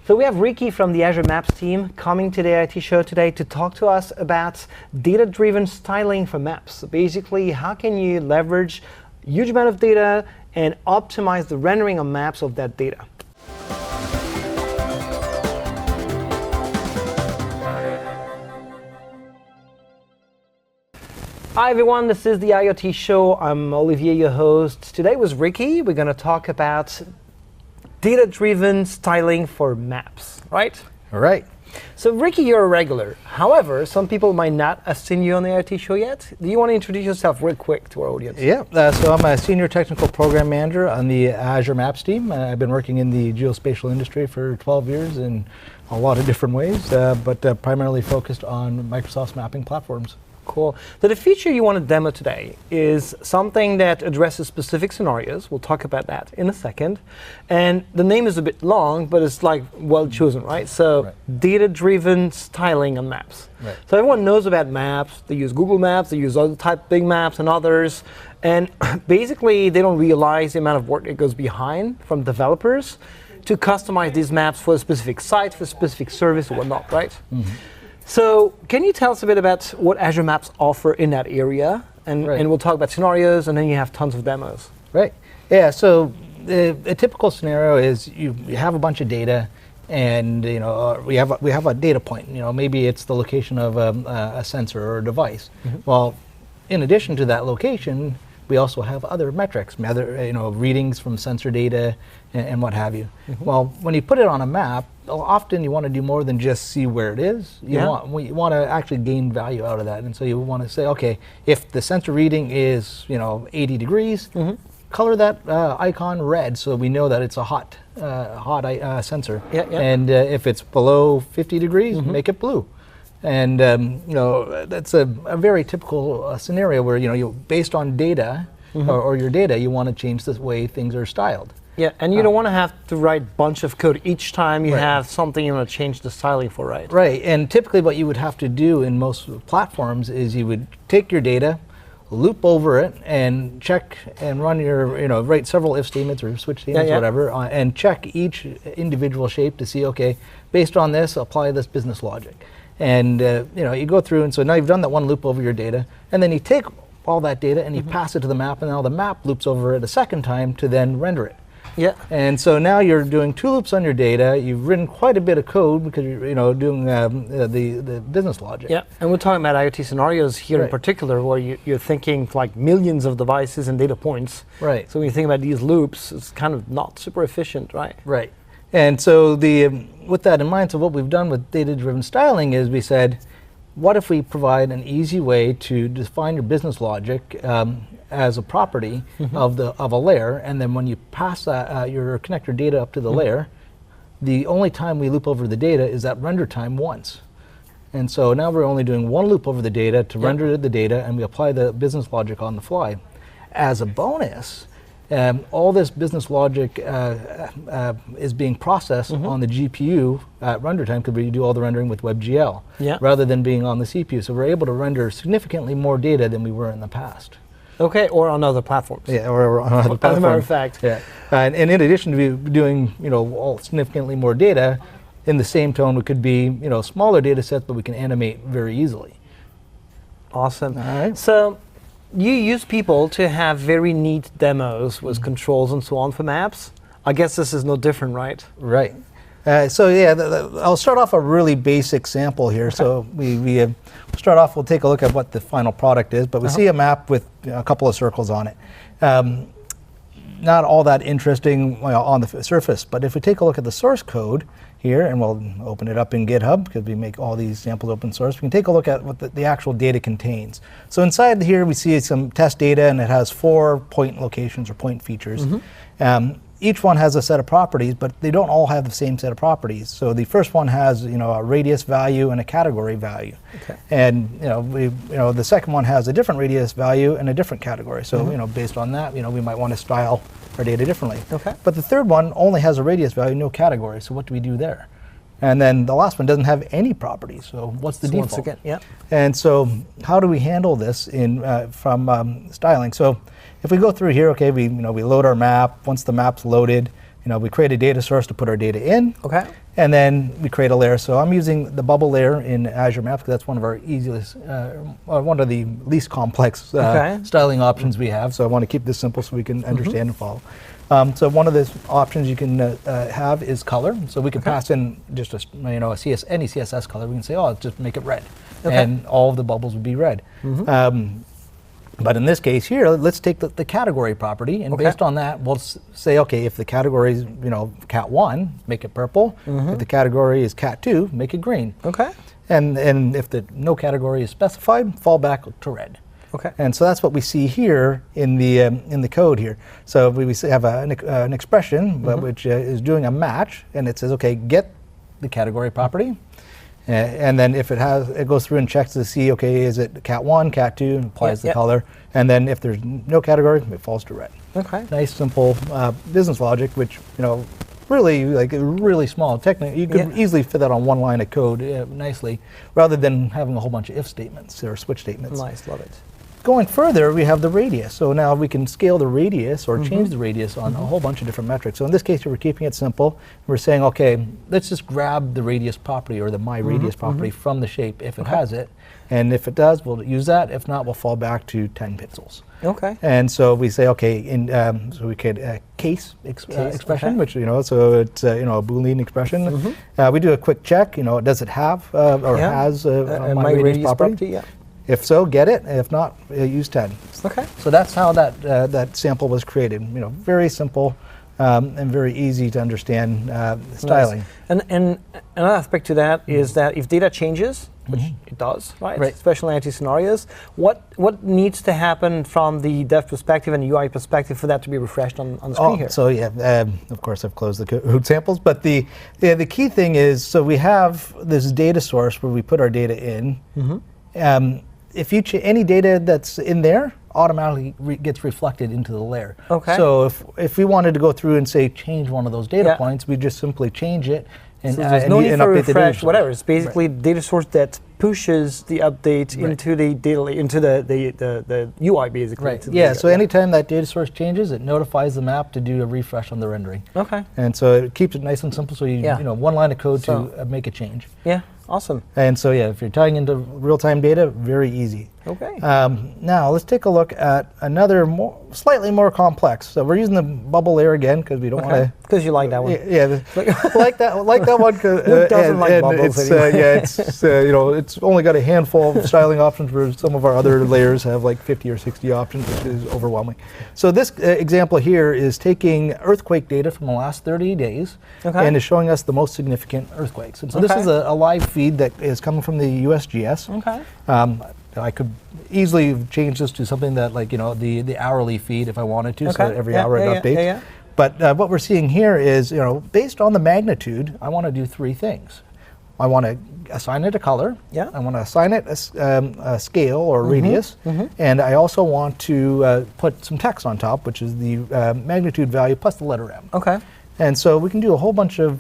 So we have Ricky from the Azure Maps team coming to the IT show today to talk to us about data-driven styling for maps. So basically, how can you leverage a huge amount of data and optimize the rendering of maps of that data? Hi everyone, this is the IoT show. I'm Olivier, your host. Today with Ricky, we're going to talk about data-driven styling for maps, right? All right. So Ricky, you're a regular. However, some people might not have seen you on the IoT show yet. Do you want to introduce yourself real quick to our audience? Yeah, so I'm a senior technical program manager on the Azure Maps team. I've been working in the geospatial industry for 12 years in a lot of different ways, but primarily focused on Microsoft's mapping platforms. Cool. So the feature you want to demo today is something that addresses specific scenarios. We'll talk about that in a second. And the name is a bit long, but it's like well chosen, right? So data-driven styling on maps. Right. So everyone knows about maps. They use Google Maps, they use other type big maps and others. And basically, they don't realize the amount of work that goes behind from developers to customize these maps for a specific site, for a specific service or whatnot, right? Mm-hmm. So can you tell us a bit about what Azure Maps offer in that area? And we'll talk about scenarios, and then you have tons of demos. Right. Yeah, so a typical scenario is you have a bunch of data, and we have a data point. Maybe it's the location of a sensor or a device. Mm-hmm. Well, in addition to that location, we also have other metrics, readings from sensor data and what have you. Mm-hmm. Well, when you put it on a map, often you want to do more than just see where it is. You want to actually gain value out of that. And so you want to say, okay, if the sensor reading is 80 degrees, mm-hmm. color that icon red so we know that it's a hot sensor. Yeah, yeah. And if it's below 50 degrees, mm-hmm. make it blue. And that's a very typical scenario where based on data mm-hmm. or your data, you want to change the way things are styled. Yeah, and you don't want to have to write a bunch of code each time you have something you want to change the styling for, right? Right, and typically what you would have to do in most platforms is you would take your data, loop over it, and check and run your, write several if statements or switch statements, whatever, and check each individual shape to see, okay, based on this, apply this business logic. And you go through, and so now you've done that one loop over your data, and then you take all that data and you mm-hmm. pass it to the map, and now the map loops over it a second time to then render it. Yeah. And so now you're doing two loops on your data. You've written quite a bit of code because you're doing the business logic. Yeah, and we're talking about IoT scenarios here in particular, where you're thinking like millions of devices and data points. Right. So when you think about these loops, it's kind of not super efficient, right? Right. And so with that in mind, so what we've done with data-driven styling is we said, what if we provide an easy way to define your business logic as a property mm-hmm. of a layer, and then when you pass that, connect your data up to the mm-hmm. layer, the only time we loop over the data is that render time once. And so now we're only doing one loop over the data to render the data, and we apply the business logic on the fly. As a bonus, all this business logic is being processed mm-hmm. on the GPU at render time because we do all the rendering with WebGL rather than being on the CPU. So we're able to render significantly more data than we were in the past. Okay, or on other platforms. Yeah, or on other platforms. As a matter of fact. Yeah. And in addition to doing all significantly more data, in the same tone, it could be smaller data sets, but we can animate very easily. Awesome. All right. So you use people to have very neat demos with mm-hmm. controls and so on for maps. I guess this is no different, right? Right. So I'll start off a really basic sample here. Okay. So we start off, we'll take a look at what the final product is, but we see a map with a couple of circles on it. Not all that interesting on the surface, but if we take a look at the source code here, and we'll open it up in GitHub because we make all these samples open source, we can take a look at what the actual data contains. So inside here we see some test data, and it has 4 point locations or point features. Mm-hmm. Each one has a set of properties, but they don't all have the same set of properties. So the first one has a radius value and a category value. Okay. And the second one has a different radius value and a different category. So mm-hmm. Based on that, we might want to style our data differently. Okay. But the third one only has a radius value, no category. So what do we do there? And then the last one doesn't have any properties. So what's the default? Once again, yeah. And so how do we handle this from styling? So if we go through here, okay, we load our map. Once the map's loaded, we create a data source to put our data in. Okay. And then we create a layer. So I'm using the bubble layer in Azure Maps because that's one of our easiest, one of the least complex styling options we have. So I want to keep this simple so we can understand and follow. So one of the options you can have is color. So we can pass in just any CSS color. We can say, oh, just make it red, and all of the bubbles would be red. But in this case here, let's take the category property, and based on that, we'll say, okay, if the category is cat 1, make it purple. If the category is cat 2, make it green. Okay. And if no category is specified, fall back to red. Okay. And so that's what we see here in the code here. So we have an expression which is doing a match, and it says, okay, get the category property. And then if it goes through and checks to see, okay, is it cat 1, cat 2, and applies the color. And then if there's no category, it falls to red. Okay. Nice, simple business logic, which, really, really small. Technically, you could easily fit that on one line of code nicely, rather than having a whole bunch of if statements or switch statements. Nice, love it. Going further, we have the radius. So now we can scale the radius or change the radius on a whole bunch of different metrics. So in this case, we're keeping it simple. We're saying, okay, let's just grab the radius property or the my radius property from the shape if it has it. And if it does, we'll use that. If not, we'll fall back to 10 pixels. Okay. And so we say, okay, so we could case expression, which, so it's, a Boolean expression. We do a quick check, does it have or has a my radius property? If so, get it. If not, use 10. Okay. So that's how that sample was created. Very simple and very easy to understand styling. Nice. And another aspect to that is that if data changes, which it does, right? Especially in IT scenarios, what needs to happen from the dev perspective and UI perspective for that to be refreshed on the screen here? So of course I've closed the code samples, but the key thing is, so we have this data source where we put our data in. If any data that's in there automatically gets reflected into the layer. Okay. So if we wanted to go through and say change one of those data points, we just simply change it and, so there's no need for refresh, whatever. It's basically data source that pushes the update into the data into the UI basically. Right. Yeah. So anytime that data source changes, it notifies the map to do a refresh on the rendering. Okay. And so it keeps it nice and simple. So one line of code to make a change. Yeah. Awesome. And so if you're tying into real-time data, very easy. Okay. Now let's take a look at another slightly more complex. So we're using the bubble layer again because we don't want to. Because you like that one. Yeah, like that one. Who doesn't like bubbles anyway? It's only got a handful of styling options, where some of our other layers have like 50 or 60 options, which is overwhelming. So this example here is taking earthquake data from the last 30 days and is showing us the most significant earthquakes. And so this is a live feed that is coming from the USGS. Okay. I could easily change this to something that the hourly feed if I wanted to, so that every hour it updates. But what we're seeing here is, based on the magnitude, I want to do three things. I want to assign it a color. Yeah. I want to assign it a scale or radius, and I also want to put some text on top, which is the magnitude value plus the letter M. Okay. And so we can do a whole bunch of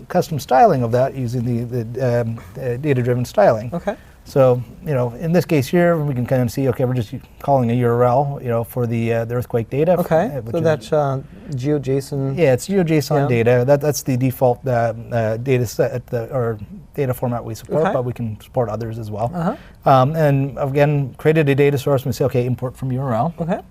custom styling of that using the data-driven styling. Okay. So, in this case here, we can kind of see, okay, we're just calling a URL, for the earthquake data. Okay, so that's GeoJSON. Yeah, it's GeoJSON data. That's the default data set or data format we support, but we can support others as well. And again, created a data source and we say, okay, import from URL. Okay.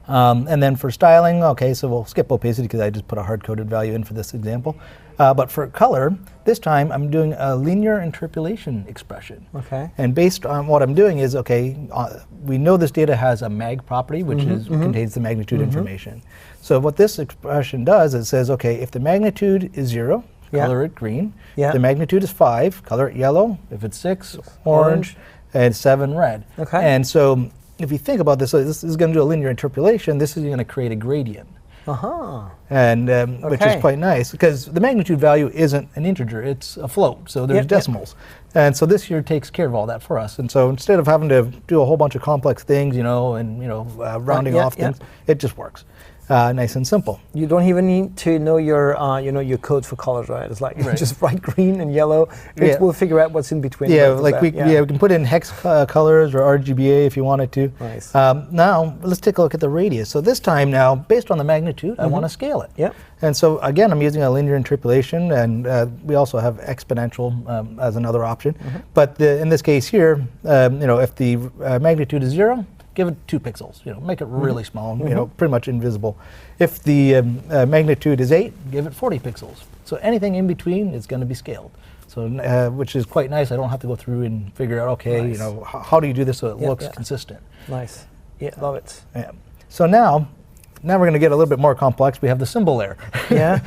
And then for styling, okay, so we'll skip opacity because I just put a hard-coded value in for this example. But for color, this time I'm doing a linear interpolation expression. Okay. And based on what I'm doing is, okay, we know this data has a mag property, which contains the magnitude information. So what this expression does, it says, okay, if the magnitude is 0, color it green. If the magnitude is 5, color it yellow. If it's 6, orange. And 7, red. Okay. And so if you think about this, so this is going to do a linear interpolation. This is going to create a gradient. And which is quite nice because the magnitude value isn't an integer, it's a float, so there's decimals. And so this here takes care of all that for us. And so instead of having to do a whole bunch of complex things, and rounding off things, it just works. Nice and simple. You don't even need to know your, your code for colors, right? It's like just write green and yellow. It will figure out what's in between. Yeah, like we can put in hex colors or RGBA if you wanted to. Nice. Now let's take a look at the radius. So this time now, based on the magnitude, I want to scale it. Yeah. And so again, I'm using a linear interpolation, and we also have exponential as another option. But in this case here, if the magnitude is 0, give it 2 pixels. Make it really small. Pretty much invisible. If the magnitude is 8, give it 40 pixels. So anything in between is going to be scaled. So which is quite nice. I don't have to go through and figure out, okay, how do you do this so it looks consistent. Nice. Yeah, love it. Yeah. So now we're going to get a little bit more complex. We have the symbol layer. Yeah.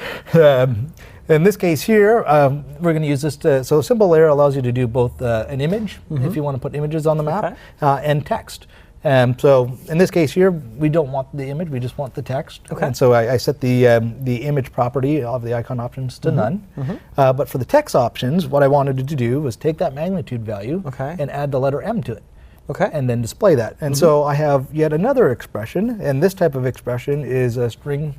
In this case here, we're going to use this so symbol layer allows you to do both an image, if you want to put images on the map, and text. So in this case here, we don't want the image, we just want the text. Okay. And so I set the image property of the icon options to none. But for the text options, what I wanted to do was take that magnitude value and add the letter M to it. Okay. And then display that. And so I have yet another expression, and this type of expression is a string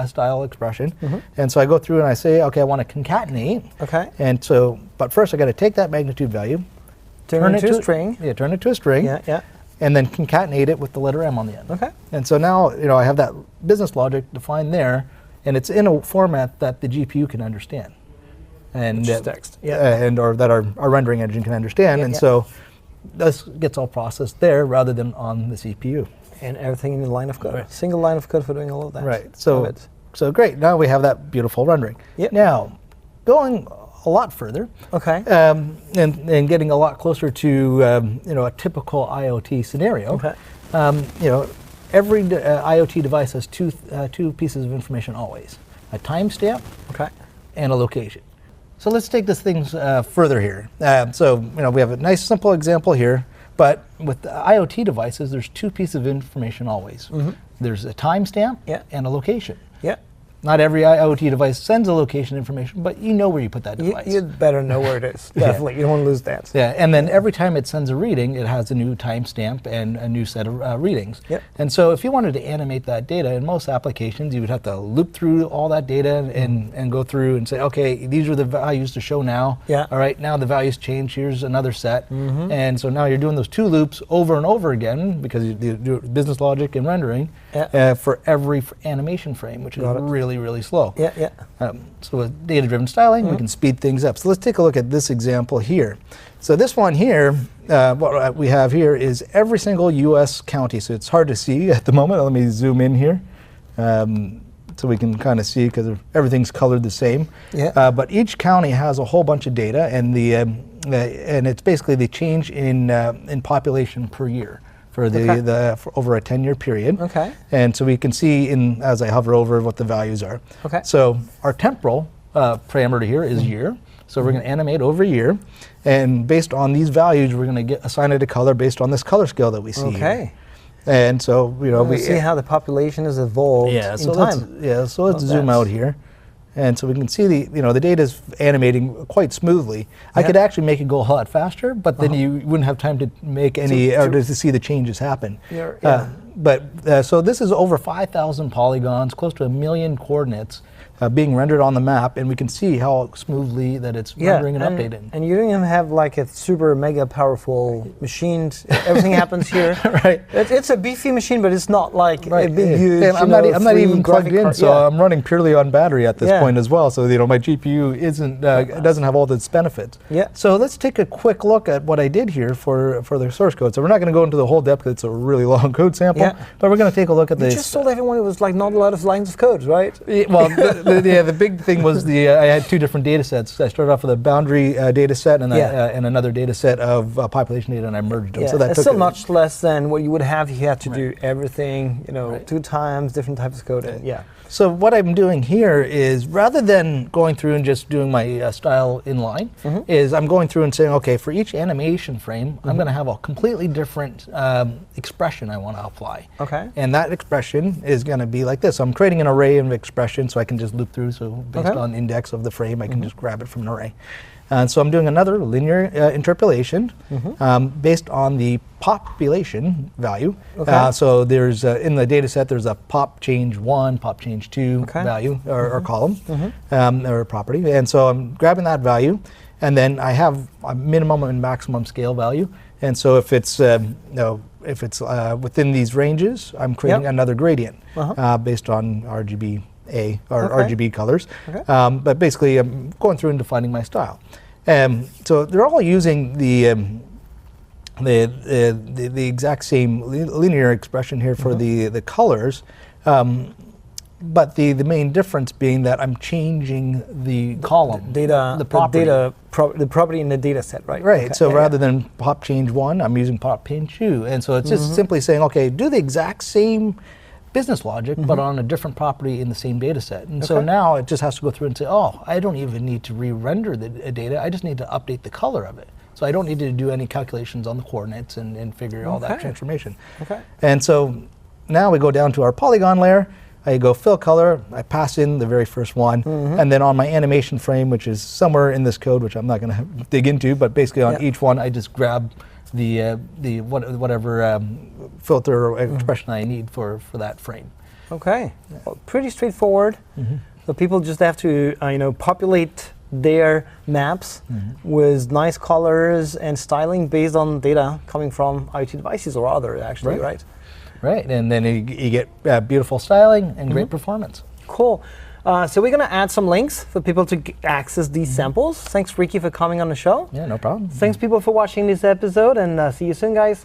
style expression. And so I go through and I say, okay, I want to concatenate. Okay. And so, but first I got to take that magnitude value, turn it to a string. Yeah, turn it to a string. Yeah, yeah. And then concatenate it with the letter M on the end. Okay. And so now, I have that business logic defined there, and it's in a format that the GPU can understand. And which is text. or that our rendering engine can understand. So this gets all processed there rather than on the CPU. And everything in the line of code. Single line of code for doing all of that. Right. So great. Now we have that beautiful rendering. Yep. Now, going a lot further. Okay. And getting a lot closer to a typical IoT scenario. Okay. Every IoT device has two pieces of information always: a timestamp, and a location. So let's take this things further here. We have a nice simple example here, but with the IoT devices, there's 2 pieces of information always. There's a timestamp and a location. Yeah. Not every IoT device sends a location information, but you know where you put that device. You'd better know where it is. Definitely. You don't want to lose that. Yeah, and then every time it sends a reading, it has a new timestamp and a new set of readings. Yep. And so if you wanted to animate that data, in most applications, you would have to loop through all that data and go through and say, okay, these are the values to show now. Yeah. All right, now the values change. Here's another set. And so now you're doing those 2 loops over and over again because you do business logic and rendering for every animation frame, which is really, really slow. Yeah, yeah. So with data-driven styling, we can speed things up. So let's take a look at this example here. So this one here, what we have here is every single U.S. county. So it's hard to see at the moment. Let me zoom in here so we can kind of see because everything's colored the same. Yeah. But each county has a whole bunch of data, and and it's basically the change in population per year. For for over a 10-year period. Okay. And so we can see as I hover over what the values are. Okay. So our temporal parameter here is year. So we're going to animate over a year, and based on these values, we're going to assign it a color based on this color scale that we see. Okay. Here. And so we see how the population has evolved in time. So let's zoom out here. And so we can see the data is animating quite smoothly. I could actually make it go a lot faster, but then you wouldn't have time to make any or to see the changes happen. So this is over 5,000 polygons, close to 1 million coordinates being rendered on the map, and we can see how smoothly that it's rendering and updating. And you don't even have like a super mega powerful machine. Everything happens here. Right. It's a beefy machine, but it's not like a big huge. And I'm not even plugged in, so I'm running purely on battery at this point as well. So my GPU doesn't have all its benefits. Yeah. So let's take a quick look at what I did here for the source code. So we're not going to go into the whole depth because it's a really long code sample. But we're going to take a look at this. You just told everyone it was like not a lot of lines of code, right? Well, the big thing was I had 2 different data sets. I started off with a boundary data set and another data set of population data, and I merged them. Yeah. So that it's still much less than what you would have if you had to do everything, 2 times, different types of code. And So what I'm doing here is, rather than going through and just doing my style inline, is I'm going through and saying, okay, for each animation frame, I'm going to have a completely different expression I want to apply. Okay. And that expression is going to be like this. So I'm creating an array of expressions so I can just loop through. So based on index of the frame, I can just grab it from an array. And so I'm doing another linear interpolation based on the population value. So there's in the data set, there's a pop change 1, pop change 2 value or column or property. And so I'm grabbing that value, and then I have a minimum and maximum scale value. And so if it's within these ranges, I'm creating another gradient based on RGB or RGB colors. But basically, I'm going through and defining my style. So they're all using the exact same linear expression here for the colors. But the main difference being that I'm changing the column, the property in the data set, right? Right. Okay. So rather than pop change 1, I'm using pop change 2, and so it's just simply saying, okay, do the exact same business logic, but on a different property in the same data set. And so now it just has to go through and say, oh, I don't even need to re-render the data. I just need to update the color of it. So I don't need to do any calculations on the coordinates and figure all that transformation. And so now we go down to our polygon layer. I go fill color, I pass in the very first one, and then on my animation frame, which is somewhere in this code, which I'm not going to dig into, but basically on each one, I just grab whatever filter or expression I need for that frame. Okay, well, pretty straightforward. So people just have to populate their maps with nice colors and styling based on data coming from IoT devices or other, actually, right? Right, and then you get beautiful styling and great performance. Cool. So we're going to add some links for people to access these samples. Thanks, Ricky, for coming on the show. Yeah, no problem. Thanks, people, for watching this episode, and see you soon, guys.